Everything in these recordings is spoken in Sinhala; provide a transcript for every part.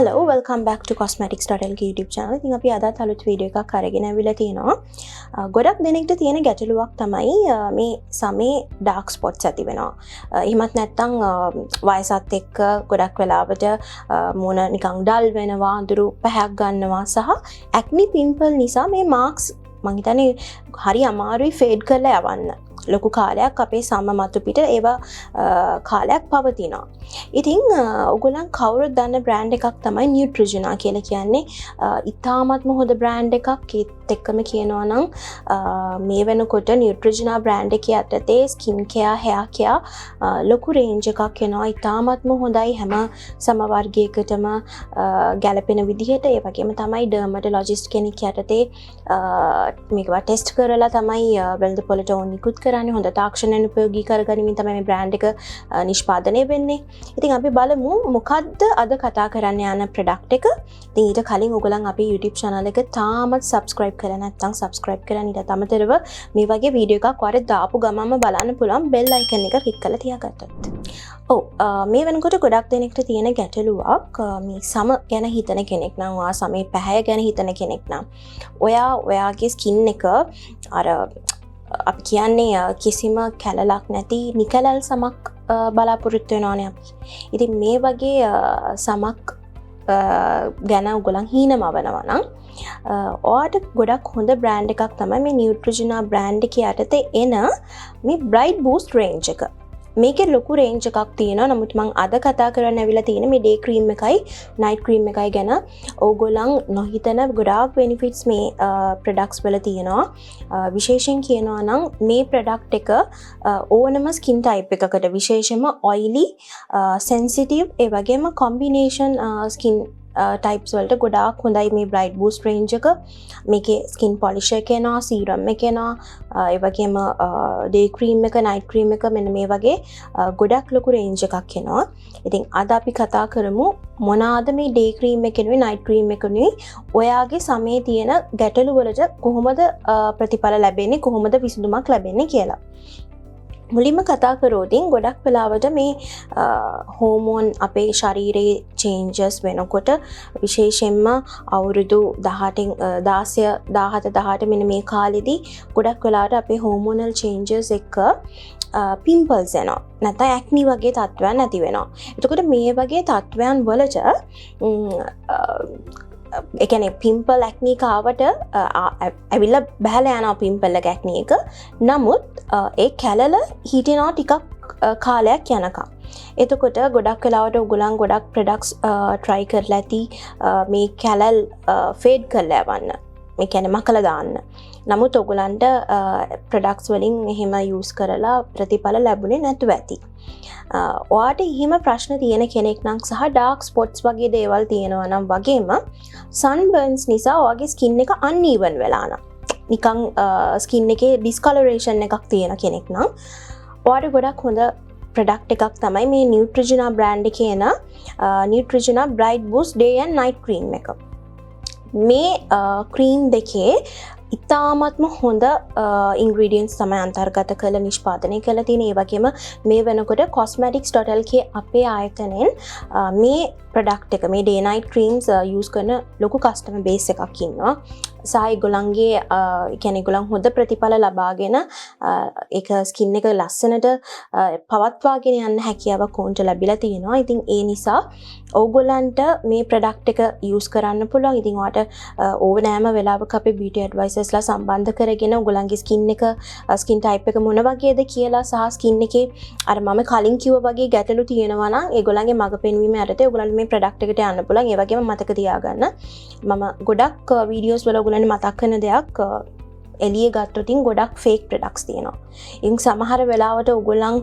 Hello, welcome back to cosmetics.lk YouTube channel. ඉතින් අපි අදත් අලුත් වීඩියෝ එකක් අරගෙන ආවිලා තිනවා. ගොඩක් දෙනෙක්ට තියෙන ගැටලුවක් තමයි මේ සමේ dark spots ඇති වෙනවා. එහෙමත් නැත්නම් වයසත් එක්ක ගොඩක් වෙලාවට මොන නිකන් ඩල් වෙනවා, අඳුරු පැහැක් ගන්නවා සහ acne pimple නිසා මේ marks මං හිතන්නේ හරි අමාරුයි ෆේඩ් කරලා යවන්න. ලොකු කාලයක් අපේ සම මතු පිට ඒවා කාලයක් පවතිනවා. ඉතින් ඔයගොල්ලන් කවුරුත් දන්න බ්‍රෑන්ඩ් එකක් තමයි Neutrogena කියලා කියන්නේ. ඉතාමත්ම හොඳ බ්‍රෑන්ඩ් එකක්. ඒත් එක්කම කියනවා නම් මේ වෙනකොට Neutrogena බ්‍රෑන්ඩ් එකේ යටතේ skin care, hair care ලොකු රේන්ජ් එකක් එනවා. ඉතාමත්ම හොඳයි හැම සම වර්ගයකටම ගැලපෙන විදිහට. ඒ වගේම තමයි dermatologist කෙනෙක් යටතේ මේකවා ටෙස්ට් කරලා තමයි වෙළඳ පොළට ඕන නිකුත් කරන්නේ. හොඳ තාක්ෂණයෙන් උපයෝගී කරගනිමින් තමයි මේ බ්‍රෑන්ඩ් එක නිෂ්පාදනය වෙන්නේ. ඉතින් අපි බලමු මොකද්ද අද කතා කරන්න යන ප්‍රොඩක්ට් එක. ඉතින් ඊට කලින් ඔයගොල්ලන් අපේ YouTube channel එක තාමත් subscribe කරලා නැත්නම් subscribe කරන්න. ඊට අමතරව මේ වගේ වීඩියෝ එකක් වර දාපු ගමන්ම බලන්න පුළුවන් bell icon එක click කරලා තියාගත්තොත්. ඔව් මේ වෙනකොට ගොඩක් දෙනෙක්ට තියෙන ගැටලුවක් මේ සම ගැන හිතන කෙනෙක් නම් ඔයා සමේ පැහැය ගැන හිතන කෙනෙක් නම් ඔයාගේ ස්කින් එක අර අපි කියන්නේ කිසිම කැලලක් නැති නිකලල් සමක් බලාපොරොත්තු වෙනවානේ අපි. ඉතින් මේ වගේ සමක් ගැන ඔයගොල්ලන් හීනමවනවා නම් ඔයාට ගොඩක් හොඳ බ්‍රෑන්ඩ් එකක් තමයි මේ Neutrogena බ්‍රෑන්ඩ් එකේ යටතේ එන මේ Bright Boost රේන්ජ් එක. මේකේ ලොකු රේන්ජ් එකක් තියෙනවා. නමුත් මම අද කතා කරන්න ඇවිල්ලා තියෙන්නේ මේ day cream එකයි night cream එකයි ගැන. ඕගොල්ලන් නොහිතන ගොඩාක් benefits මේ products වල තියෙනවා. විශේෂයෙන් කියනවා නම් මේ product එක ඕනම skin type එකකට විශේෂයෙන්ම oily, sensitive ඒ වගේම combination skin types වලට ගොඩාක් හොඳයි මේ Bright Boost range එක. මේකේ skin polisher එක එනවා, serum එක එනවා, ඒ වගේම day cream එක, night cream එක මෙන්න මේ වගේ ගොඩක් ලොකු range එකක් එනවා. ඉතින් අද අපි කතා කරමු මොනවාද මේ day cream එකෙනුයි night cream එකෙනුයි ඔයාගේ සමේ තියෙන ගැටලු වලට කොහොමද ප්‍රතිඵල ලැබෙන්නේ, කොහොමද විසඳුමක් ලැබෙන්නේ කියලා. මුලින්ම කතා කරෝතින් ගොඩක් වෙලාවට මේ හෝමෝන් අපේ ශරීරයේ චේන්ජස් වෙනකොට විශේෂයෙන්ම අවුරුදු 17 මෙන්න මේ කාලෙදී ගොඩක් වෙලාවට අපේ හෝමෝනල් චේන්ජස් එක්ක පිම්පල්ස් එනවා. නැත්නම් ඇක්නි වගේ තත්ත්වයන් ඇති වෙනවා. එතකොට මේ වගේ තත්ත්වයන් වලට ඒ කියන්නේ පිම්පල් ඇක්නි කාවට ඇවිල්ලා බහලා යනවා පිම්පල් ඇක්නි එක. නමුත් ඒ කැලල හිටිනවා ටිකක් කාලයක් යනකම්. එතකොට ගොඩක් වෙලාවට ඔයගොල්ලන් ගොඩක් ප්‍රොඩක්ට්ස් try කරලා ඇති මේ කැලල් ෆේඩ් කරලා යවන්න. මේ කියන්නේ මකලා දාන්න. නමුත් ඔයගොල්ලන්ට ප්‍රොඩක්ට්ස් වලින් එහෙම යූස් කරලා ප්‍රතිඵල ලැබුණේ නැතුව ඇති. ඔයාට එහෙම ප්‍රශ්න තියෙන කෙනෙක් නම් සහ ඩාර්ක් ස්පොට්ස් වගේ දේවල් තියෙනවා නම් වගේම සන්බර්න්ස් නිසා ඔයාගේ ස්කින් එක අන්ಈවන් වෙලා නම් නිකන් ස්කින් එකේ ඩිස්කලරේෂන් එකක් තියෙන කෙනෙක් නම් ඔයාට ගොඩක් හොඳ ප්‍රොඩක්ට් එකක් තමයි මේ Neutrogena බ්‍රෑන්ඩ් එකේ එන Neutrogena Bright Boost Day and Night Cream එක. මේ ක්‍රීම් දෙකේ ඉතාමත්ම හොඳ ඉන්ග්‍රීඩියන්ට්ස් තමයි අන්තර්ගත කරලා නිෂ්පාදනය කරලා තියෙන. ඒ වගේම මේ වෙනකොට cosmetics.lk අපේ ආයතනයෙන් මේ ප්‍රොඩක්ට් එක මේ day night creams use කරන ලොකු කස්ටමර් බේස් එකක් ඉන්නවා. සහ ඒගොල්ලන්ගේ කියන්නේ ඒගොල්ලන් හොඳ ප්‍රතිඵල ලබාගෙන ඒක ස්කින් එක ලස්සනට පවත්වාගෙන යන්න හැකියාවක් උන්ට ලැබිලා තියෙනවා. ඉතින් ඒ නිසා ඕගොල්ලන්ට මේ ප්‍රොඩක්ට් එක use කරන්න පුළුවන්. ඉතින් ඔයාලට ඕනෑම වෙලාවක අපේ beauty advisorsලා සම්බන්ධ කරගෙන ඔයගොල්ලන්ගේ ස්කින් type එක මොන වගේද කියලා සහ ස්කින් එකේ අර මම කලින් කිව්වා වගේ ගැටලු තියෙනවා නම් ඒගොල්ලන්ගේ මඟ පෙන්වීම යටතේ ඔයගොල්ලන්ට මේ ප්‍රොඩක්ට් එකට යන්න පුළුවන්. ඒ වගේම මතක තියාගන්න මම ගොඩක් වීඩියෝස් වල ඔයගොල්ලන්ට මතක් කරන දෙයක් එළිය ගත්තොතින් ගොඩක් ෆේක් ප්‍රොඩක්ට්ස් තියෙනවා. ඉතින් සමහර වෙලාවට ඔයගොල්ලන්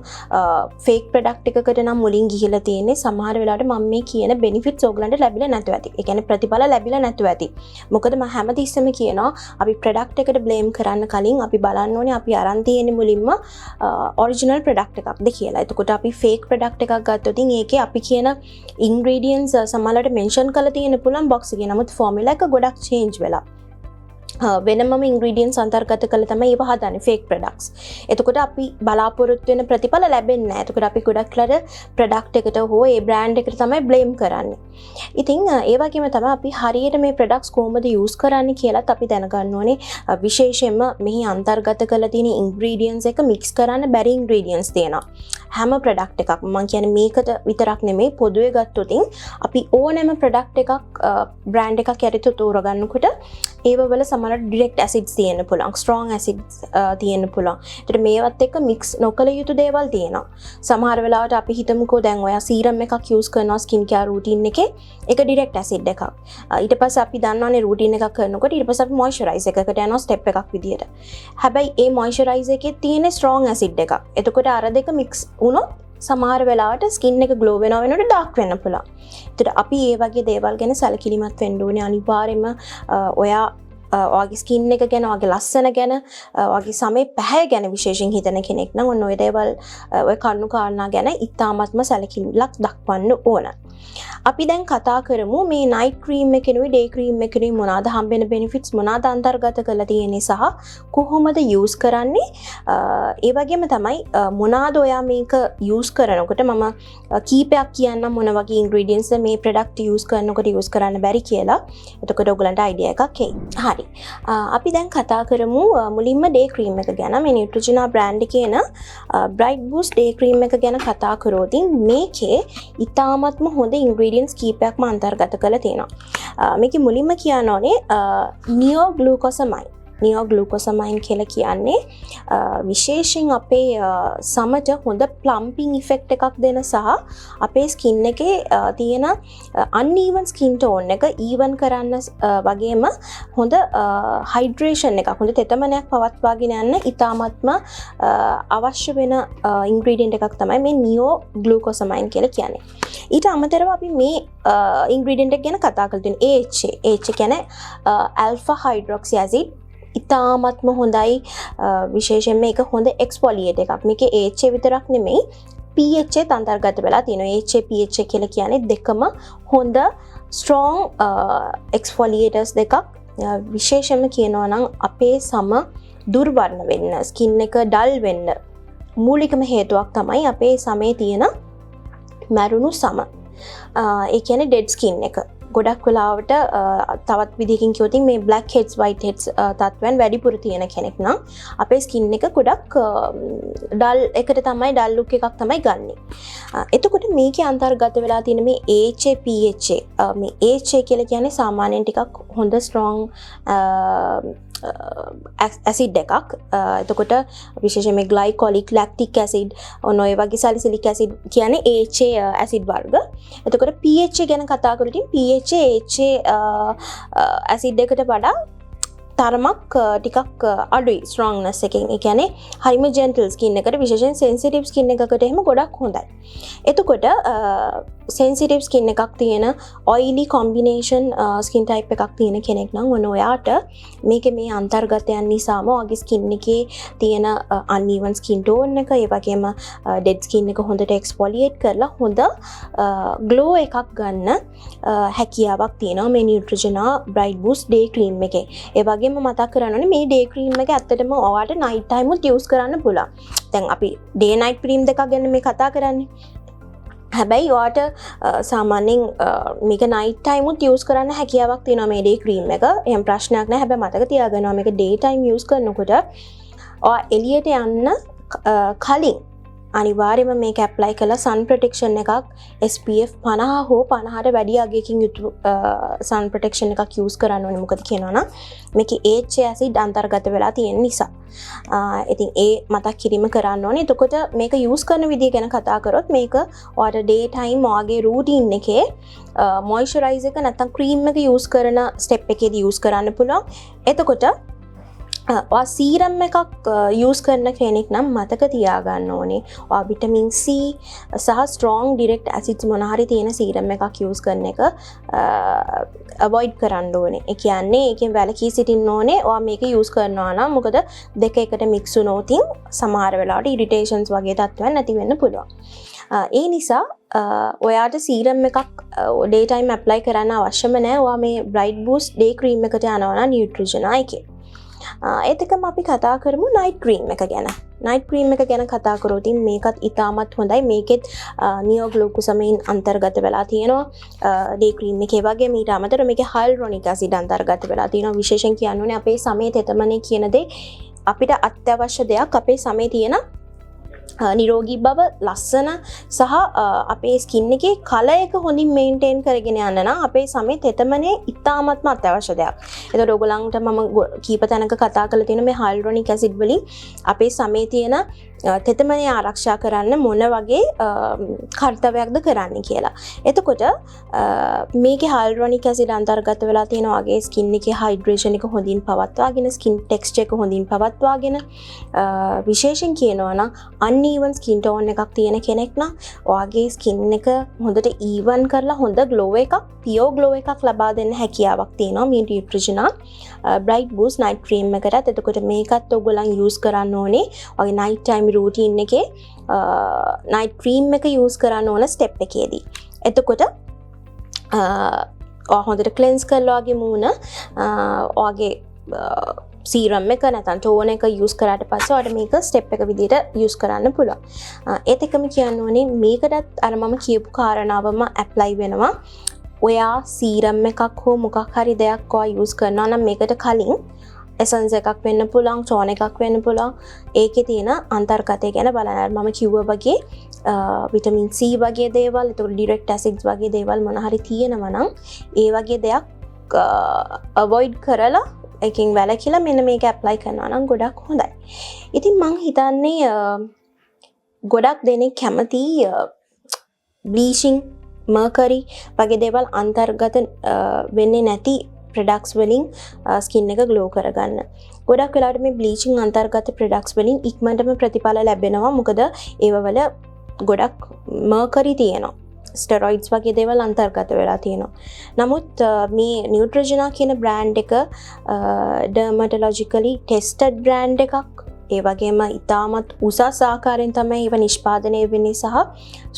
ෆේක් ප්‍රොඩක්ට් එකකට නම් මුලින් ගිහිලා තියෙන්නේ. සමහර වෙලාවට මම මේ කියන බෙනිෆිට්ස් ඔයගොල්ලන්ට ලැබිලා නැතුව ඇති. ඒ කියන්නේ ප්‍රතිඵල ලැබිලා නැතුව ඇති. මොකද මම හැමතිස්සෙම කියනවා අපි ප්‍රොඩක්ට් එකට බ්ලේම් කරන්න කලින් අපි බලන්න ඕනේ අපි අරන් තියෙන්නේ මුලින්ම ඔරිජිනල් ප්‍රොඩක්ට් එකක්ද කියලා. එතකොට අපි ෆේක් ප්‍රොඩක්ට් එකක් ගත්තොතින් ඒකේ අපි කියන ඉන්ග්‍රීඩියන්ට්ස් සමහරවිට මෙන්ෂන් කරලා තියෙන්න පුළුවන් බොක්ස් එකේ. නමුත් ෆෝමියුලා එක ගොඩක් චේන්ජ් වෙලා වෙනම ඉන්ග්‍රීඩියන්ට්ස් අන්තර්ගත කරලා තමයි ඒව හදන්නේ ෆේක් ප්‍රොඩක්ට්ස්. එතකොට අපි බලාපොරොත්තු වෙන ප්‍රතිඵල ලැබෙන්නේ නැහැ. එතකොට අපි ගොඩක් ලර ප්‍රොඩක්ට් එකට හෝ ඒ බ්‍රෑන්ඩ් එකට තමයි බ්ලේම් කරන්නේ. ඉතින් ඒ වගේම තමයි අපි හරියට මේ ප්‍රොඩක්ට්ස් කොහොමද යූස් කරන්නේ කියලාත් අපි දැනගන්න ඕනේ. විශේෂයෙන්ම මෙහි අන්තර්ගත කරලා තියෙන ඉන්ග්‍රීඩියන්ට්ස් එක මික්ස් කරන්න බැරි ඉන්ග්‍රීඩියන්ට්ස් තියෙනවා. හැම ප්‍රොඩක්ට් එකක්ම මම කියන්නේ මේකට විතරක් නෙමෙයි පොදුවේ ගත්තොත් අපි ඕනෑම ප්‍රොඩක්ට් එකක් බ්‍රෑන්ඩ් එකක් යටිතේ තෝරගන්නකොට ඒව වල සමහර ඩිරෙක්ට් ඇසිඩ්ස් තියෙන්න පුළුවන්, ස්ට්‍රෝං ඇසිඩ්ස් තියෙන්න පුළුවන්. ඒතර මේවත් එක්ක මික්ස් නොකළ යුතු දේවල් තියෙනවා. සමහර වෙලාවට අපි හිතමුකෝ දැන් ඔයා සීරම් එකක් යූස් කරනවා ස්කින් කෙයාර් රූටින් එකේ, ඒක ඩිරෙක්ට් ඇසිඩ් එකක්. ඊට පස්සේ අපි දන්නවනේ රූටින් එකක් කරනකොට ඊට පස්සේ අපි මොයිස්චරයිස් එකකට යනවා ස්ටෙප් එකක් විදියට. හැබැයි ඒ මොයිස්චරයිස් එකේ තියෙන ස්ට්‍රෝං ඇසිඩ් එකක්. එතකොට අර දෙක මික්ස් වුණොත් සමහර වෙලාවට ස්කින් එක ග්ලෝ වෙනවා වෙනකොට ඩාර්ක් වෙන්න පුළුවන්. ඒතර අපි මේ වගේ දේවල් ගැන සැලකිලිමත් වෙන්න ඕනේ. අනිවාර්යයෙන්ම ඔයා ඔයාගේ ස්කින් එක ගැන, ඔයාගේ ලස්සන ගැන, ඔයාගේ සමේ පැහැ ගැන විශේෂයෙන් හිතන කෙනෙක් නම් ඔන්න ඔය දේවල් ඔය කරුණු කාරණා ගැන ඉතාමත්ම සැලකිල්ලක් දක්වන්න ඕන. අපි දැන් කතා කරමු මේ නයිට් ක්‍රීම් එකෙනුයි ඩේ ක්‍රීම් එකෙනුයි මොනවාද හම්බෙන බෙනිෆිට්ස් මොනවාද අන්තර්ගත කරලා තියෙන්නේ සහ කොහොමද යූස් කරන්නේ. ඒ වගේම තමයි මොනවාද ඔයා මේක යූස් කරනකොට මම කීපයක් කියන්නම් මොන වගේ ඉන්ග්‍රීඩියන්ට්ස් මේ ප්‍රොඩක්ට් යූස් කරනකොට යූස් කරන්න බැරි කියලා. එතකොට ඔයගලන්ට අයිඩියා එකක් එයි. හරි. අපි දැන් කතා කරමු මුලින්ම ඩේ ක්‍රීම් එක ගැන. මේ නියුට්‍රොජිනා බ්‍රෑන්ඩ් එකේ න බ්‍රයිට් බූස්ට් ඩේ ක්‍රීම් එක ගැන කතා කරොත් මේකේ ඉතාමත්ම හොඳ ඉන්ග්‍රීඩියන්ට්ස් කීපයක්ම අන්තර්ගත කරලා තියෙනවා. මේකේ මුලින්ම කියන්න ඕනේ නියෝග්ලූකෝසමයින්. නියෝග්ලූකෝසමයින් කියලා කියන්නේ විශේෂයෙන් අපේ සමට හොඳ ප්ලම්පින් ඉෆෙක්ට් එකක් දෙන සහ අපේ ස්කින් එකේ තියෙන අන්ඊවන් ස්කින් ටෝන් එක ඊවන් කරන්න වගේම හොඳ හයිඩ්‍රේෂන් එකක්, හොඳ තෙතමනයක් පවත්වාගෙන යන්න ඉතාමත්ම අවශ්‍ය වෙන ඉන්ග්‍රීඩියන්ට් එකක් තමයි මේ නියෝග්ලූකෝසමයින් කියලා කියන්නේ. ඊට අමතරව අපි මේ ඉන්ග්‍රීඩියන්ට් එක ගැන කතා කරලා තියෙනවා AHA. AHA කියන්නේ ඇල්ෆා හයිඩ්‍රොක්සි ඇසිඩ්. ඉතාමත්ම හොඳයි. විශේෂයෙන් මේක හොඳ එක්ස්ෆොලියේට් එකක්. මේකේ AHA විතරක් නෙමෙයි PHA අන්තර්ගත වෙලා තියෙනවා. AHA PHA කියලා කියන්නේ දෙකම හොඳ ස්ට්‍රෝං එක්ස්ෆොලියේටර්ස් දෙකක්. විශේෂයෙන්ම කියනවා නම් අපේ සම දුර්වර්ණ වෙන්න, ස්කින් එක ඩල් වෙන්න මූලිකම හේතුවක් තමයි අපේ සමේ තියෙන මැරුණු සම. ඒ කියන්නේ ඩෙඩ් ස්කින් එක. ගොඩක් වෙලාවට තවත් විදිහකින් කිව්වොත් මේ බ්ලැක් හෙඩ්ස් වයිට් හෙඩ්ස් තත්ත්වයන් වැඩිපුර තියෙන කෙනෙක් නම් අපේ ස්කින් එක ගොඩක් ඩල් එකට තමයි ඩල් ලුක් එකක් තමයි ගන්නෙ. එතකොට මේකේ අන්තර්ගත වෙලා තියෙන මේ AHA PHA මේ AHA කියලා කියන්නේ සාමාන්‍යයෙන් ටිකක් හොඳ ස්ට්‍රෝං ඇසිඩ් එකක්. එතකොට විශේෂයෙන් මේ ග්ලයිකොලික් ලැක්ටික් ඇසිඩ් ඔන්න ඔය වගේ සැලිසිලික් ඇසිඩ් කියන්නේ AHA ඇසිඩ් වර්ග. එතකොට PHA ගැන කතා කරොත් PHA ඇසිඩ් එකට වඩා තරමක් ටිකක් අඩුයි ස්ට්‍රෝංනස් එකෙන්. ඒ කියන්නේ හරිම ජෙන්ටල් ස්කින් එකට, විශේෂයෙන් සෙන්සිටිව් ස්කින් එකකට එහෙම ගොඩක් හොඳයි. එතකොට සෙන්සිටිව් ස්කින් එකක් තියෙන ඔයිලි කොම්බිනේෂන් ස්කින් ටයිප් එකක් තියෙන කෙනෙක් නම් ඔන්න ඔයාට මේකේ මේ අන්තර්ගතයන් නිසාම ඔයාගේ ස්කින් එකේ තියෙන අන්ඊවන් ස්කින් ටෝන් එක, ඒ වගේම ඩෙඩ් ස්කින් එක හොඳට එක්ස්ෆොලියේට් කරලා හොඳ ග්ලෝ එකක් ගන්න හැකියාවක් තියෙනවා මේ නියුට්‍රොජිනා බ්‍රයිට් බූස්ට් ඩේ ක්‍රීම් එකේ. ඒ වගේම මතක් කරන්න ඕනේ මේ ඩේ ක්‍රීම් එක ඇත්තටම ඔයාලට නයිට් ටයිම් උත් යූස් කරන්න පුළුවන්. දැන් අපි ඩේ නයිට් ක්‍රීම් දෙකක් ගැන මේ කතා කරන්නේ. හැබැයි ඔයාට සාමාන්‍යයෙන් මේක නයිට් ටයිම් උත් යූස් කරන්න හැකියාවක් තියෙනවා මේ ඩේ ක්‍රීම් එක. එහෙම ප්‍රශ්නයක් නැහැ. හැබැයි මතක තියාගන්න මේක ඩේ ටයිම් යූස් කරනකොට ඔයා එළියට යන්න කලින් අනිවාර්යයෙන්ම මේක ඇප්ලයි කරලා සන් ප්‍රොටෙක්ෂන් එකක් SPF 50 හෝ 50ට වැඩි අගයකින් යුතු සන් ප්‍රොටෙක්ෂන් එකක් යූස් කරන්න ඕනේ. මොකද කියනවා නම් මේකේ AHA ඇසිඩ් අන්තර්ගත වෙලා තියෙන නිසා. ඉතින් ඒ මතක් කිරීම කරන්න ඕනේ. එතකොට මේක යූස් කරන විදිය ගැන කතා කරොත් මේක ඔයාට ඩේ ටයිම් ඔයාගේ රූටින් එකේ මොයිස්චරයිසර් එක නැත්නම් ක්‍රීම් එක යූස් කරන ස්ටෙප් එකේදී යූස් කරන්න පුළුවන්. එතකොට සීරම් එකක් යස් කරන කෙනෙක් නම් මතක තියාගන්න ඕනේ විටමින් C සහ ස්ට්‍රෝං ඩිරෙක්ට් ඇසිඩ්ස් මොනහරි තියෙන සීරම් එකක් යස් කරන එක අවොයිඩ් කරන්න ඕනේ. ඒ කියන්නේ ඒකෙන් වැළකී සිටින්න ඕනේ. ඔයා මේක යස් කරනවා නම් මොකද දෙක එකට මික්ස් වුණොතින් සමහර වෙලාවට ඉරිටේෂන්ස් වගේ තත්ත්වයන් නැති වෙන්න පුළුවන්. ඒ නිසා ඔයාට සීරම් එකක් ඩේ ටයිම් ඇප්ලයි කරන්න අවශ්‍යම නැහැ. ඔයා මේ බ්‍රයිට් බූස්ට් ඩේ ක්‍රීම් එකට යනවා නම් නියුට්‍රිජනා එකේ. ඒත් එකම අපි කතා කරමු නයිට් ක්‍රීම් එක ගැන. නයිට් ක්‍රීම් එක ගැන කතා කරොත් මේකත් ඉතාමත් හොඳයි. මේකෙත් නියෝග්ලූකෝසමයින් අන්තර්ගත වෙලා තියෙනවා. ඩේ ක්‍රීම් එකේ වගේ මීට අමතරව මේකේ හයිලුරොනික් ඇසිඩ් අන්තර්ගත වෙලා තියෙනවා. විශේෂයෙන් කියන්න ඕනේ අපේ සමේ තෙතමනේ කියන දේ අපිට අත්‍යවශ්‍ය දෙයක්. අපේ සමේ තියෙන නිරෝගී බව ලස්සන සහ අපේ ස්කින් එකේ කලර් එක හොඳින් මේන්ටේන් කරගෙන යන්න නම් අපේ සමේ තෙතමනේ ඉතාමත්ම අත්‍යවශ්‍ය දෙයක්. ඒතකොට ඔයගොල්ලන්ට මම කීප තැනක කතා කරලා තියෙන මේ හයිලුරොනික් ඇසිඩ් වලින් අපේ සමේ තියෙන තෙතමනේ ආරක්ෂා කරන්න මොන වගේ කාර්යයක්ද කරන්න කියලා. එතකොට මේකේ හයිලුරොනික් ඇසිඩ් අන්තර්ගත වෙලා තියෙන වගේ ස්කින් එකේ හයිඩ්‍රේෂන් එක හොඳින් පවත්වාගෙන ස්කින් ටෙක්ස්චර් එක හොඳින් පවත්වාගෙන විශේෂයෙන් කියනවා නම් uneven skin tone එකක් තියෙන කෙනෙක් නම් ඔයාගේ ස්කින් එක හොඳට even කරලා හොඳ glow එකක් pure glow එකක් ලබා දෙන්න හැකියාවක් තියෙනවා මේ නියුට්‍රිජනා bright boost night cream එකකට. එතකොට මේකත් ඔයගොල්ලන් use කරන්න ඕනේ ඔයාගේ night time routine එකේ night cream එක use කරන්න ඕන step එකේදී. එතකොට හොඳට cleanse කරලා ඔයාගේ මූණ ඔයාගේ සීරම් එක නැත්නම් ටෝන් එක යූස් කරාට පස්සේ ඔයාලට මේක ස්ටෙප් එක විදිහට යූස් කරන්න පුළුවන්. ඒත් එකම කියන්න ඕනේ මේකටත් අර මම කියපු කාරණාවම ඇප්ලයි වෙනවා. ඔයා සීරම් එකක් හෝ මොකක් හරි දෙයක් ඔයා යූස් කරනවා නම් මේකට කලින් එසන්ස් එකක් වෙන්න පුළුවන්, ටෝන් එකක් වෙන්න පුළුවන්. ඒකේ තියෙන අන්තර්ගතය ගැන බලන්න. මම කිව්වා වගේ විටමින් C වගේ දේවල්, ඒතකොට ඩිරෙක්ට් ඇසිඩ්ස් වගේ දේවල් මොන හරි තියෙනවා නම් ඒ වගේ දෙයක් අවොයිඩ් කරලා එකෙන් වැළකීලා මෙන්න මේක ඇප්ලයි කරනවා නම් ගොඩක් හොඳයි. ඉතින් මං හිතන්නේ ගොඩක් දෙනෙක් කැමති බ්ලීචිං, මර්කරි වගේ දේවල් අන්තර්ගත වෙන්නේ නැති ප්‍රොඩක්ට්ස් වලින් ස්කින් එක ග්ලෝ කරගන්න. ගොඩක් වෙලාවට මේ බ්ලීචිං අන්තර්ගත ප්‍රොඩක්ට්ස් වලින් ඉක්මනටම ප්‍රතිඵල ලැබෙනවා. මොකද ඒවවල ගොඩක් මර්කරි තියෙනවා. ස්ටෙරොයිඩ්ස් වගේ දේවල් අන්තර්ගත වෙලා තියෙනවා. නමුත් මේ නියුට්‍රිජනා කියන බ්‍රෑන්ඩ් එක ඩර්මටොලොජිකලි ටෙස්ටඩ් බ්‍රෑන්ඩ් එකක්. ඒ වගේම ඉතාමත් උසස් ආකාරයෙන් තමයි ඒව නිෂ්පාදනය වෙන්නේ සහ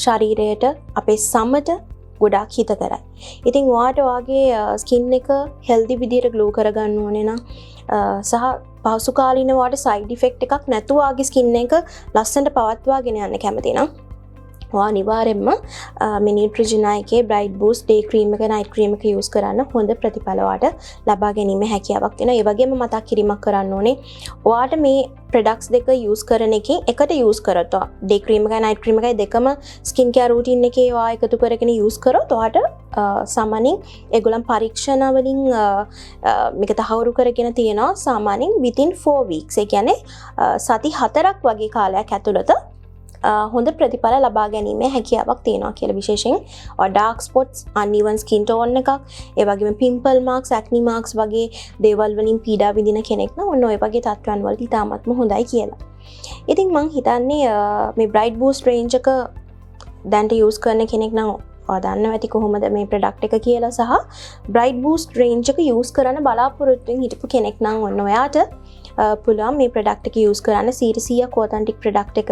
ශරීරයට අපේ සමට ගොඩාක් හිතකරයි. ඉතින් ඔයාට ඔයාගේ ස්කින් එක හෙල්දි විදියට ග්ලෝ කරගන්න ඕනේ නම් සහ පහසු කාලීනව ඔයාට සයිඩ් ඉෆෙක්ට් එකක් නැතුව ඔයාගේ ස්කින් එක ලස්සනට පවත්වාගෙන යන්න කැමති නම් ඔයා අනිවාර්යෙන්ම මේ නියුට්‍රිජනා එකේ බ්‍රයිට් බූස්ට් ඩේ ක්‍රීම් එක නයිට් ක්‍රීම් එක යූස් කරන්න හොඳ ප්‍රතිඵල ඔයාට ලබා ගැනීමේ හැකියාවක් තියෙනවා. ඒ වගේම මතක් කිරීමක් කරන්න ඕනේ ඔයාට මේ ප්‍රොඩක්ට්ස් දෙක යූස් කරන එකෙන් එකට යූස් කරත් ඩේ ක්‍රීම් එකයි නයිට් ක්‍රීම් එකයි දෙකම ස්කින් කෙයාර් රූටින් එකේ ඔයා එකතු කරගෙන යූස් කරොත් ඔයාට සාමාන්‍යයෙන් ඒගොල්ලන් පරීක්ෂණ වලින් මේක තහවුරු කරගෙන තියෙනවා සාමාන්‍යයෙන් within 4 weeks. ඒ කියන්නේ සති 4ක් වගේ කාලයක් ඇතුළත හොඳ ප්‍රතිඵල ලබා ගැනීමේ හැකියාවක් තියෙනවා කියලා. විශේෂයෙන් dark spots, uneven skin tone එකක්, ඒ වගේම pimple marks, acne marks වගේ දේවල් වලින් පීඩා විඳින කෙනෙක් නම් ඔන්න ඔය වගේ තත්ත්වයන් වලට ඉතාමත්ම හොඳයි කියලා. ඉතින් මං හිතන්නේ මේ bright boost range එක දැන්ට යූස් කරන කෙනෙක් නම් දන්නවා ඇති කොහොමද මේ ප්‍රොඩක්ට් එක කියලා සහ bright boost range එක යූස් කරන්න බලාපොරොත්තු වෙන හිටපු කෙනෙක් නම් ඔන්න ඔයාට පුළුවන් මේ ප්‍රොඩක්ට් එක යූස් කරන්න. 100% ඔතෙන්ටික් ප්‍රොඩක්ට් එක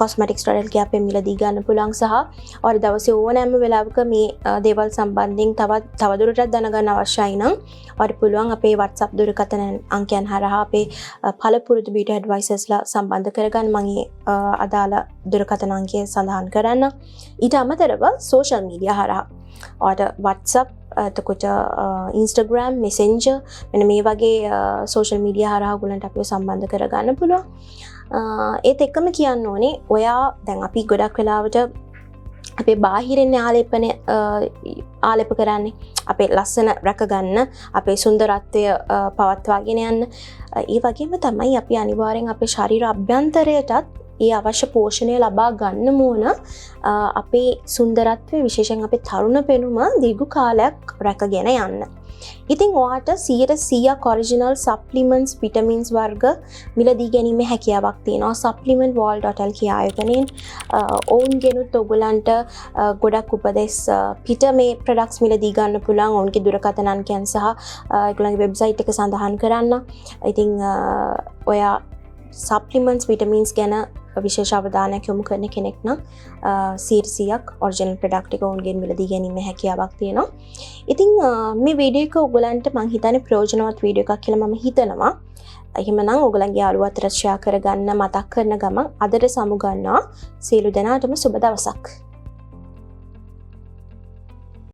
කොස්මැටික්ස් ස්ටෝර් එකේ අපේ මිලදී ගන්න පුළුවන් සහ ඔයාලා දවසේ ඕනෑම වෙලාවක මේ දේවල් සම්බන්ධයෙන් තවදුරටත් දැනගන්න අවශ්‍යයි නම් ඔයාලට පුළුවන් අපේ WhatsApp දුරකථන අංකයන් හරහා අපේ පළපුරුදු බියුටි ඇඩ්වයිසර්ස්ලා සම්බන්ධ කරගන්න මම අදාළ දුරකථන අංකය සඳහන් කරන්න. ඊට අමතරව සෝෂල් මීඩියා හරහා ඔයාලට WhatsApp එතකොට Instagram, Messenger මෙන්න මේ වගේ සෝෂල් මීඩියා හරහා ඔයගලන්ට අපිව සම්බන්ධ කරගන්න පුළුවන්. ඒත් එක්කම කියන්න ඕනේ ඔයා දැන් අපි ගොඩක් වෙලාවට අපේ බාහිරින් ආලේප කරන්නේ අපේ ලස්සන රැකගන්න, අපේ සුන්දරත්වය පවත්වාගෙන යන්න. ඒ වගේම තමයි අපි අනිවාර්යෙන් අපේ ශරීර අභ්‍යන්තරයටත් ඒ අවශ්‍ය පෝෂණය ලබා ගන්න ඕන අපේ සුන්දරත්වය විශේෂයෙන් අපේ තරුණ පෙනුම දීර්ඝ කාලයක් රැකගෙන යන්න. ඉතින් ඔයාට 100% ඔරිජිනල් සප්ලිමන්ට්ස් විටමින්ස් වර්ග මිලදී ගැනීමේ හැකියාවක් තියෙනවා supplementworld.l කිය ආයතනයෙන්. ඔවුන්ගෙනුත් ඔයගලන්ට ගොඩක් උපදෙස් පිට මේ ප්‍රොඩක්ට්ස් මිලදී ගන්න පුළුවන්. ඔවුන්ගේ දුරකථන අංකයන් සහ ඒගොල්ලන්ගේ වෙබ්සයිට් එක සඳහන් කරන්න. ඉතින් ඔයා සප්ලිමන්ට්ස් විටමින්ස් ගැන විශේෂ අවධානයක් යොමු කරන කෙනෙක් නම් 100% ඔරිජිනල් ප්‍රොඩක්ට් එක ඔවුන්ගෙන් මිලදී ගැනීමේ හැකියාවක් තියෙනවා. ඉතින් මේ වීඩියෝ එක ඔයගලන්ට මම හිතන්නේ ප්‍රයෝජනවත් වීඩියෝ එකක් කියලා මම හිතනවා. එහෙමනම් ඔයගලන්ගේ යාළුවෝ අතර ෂෙයා කරගන්න මතක් කරන ගමන් අදට සමු ගන්නවා. සියලු දෙනාටම සුබ දවසක්.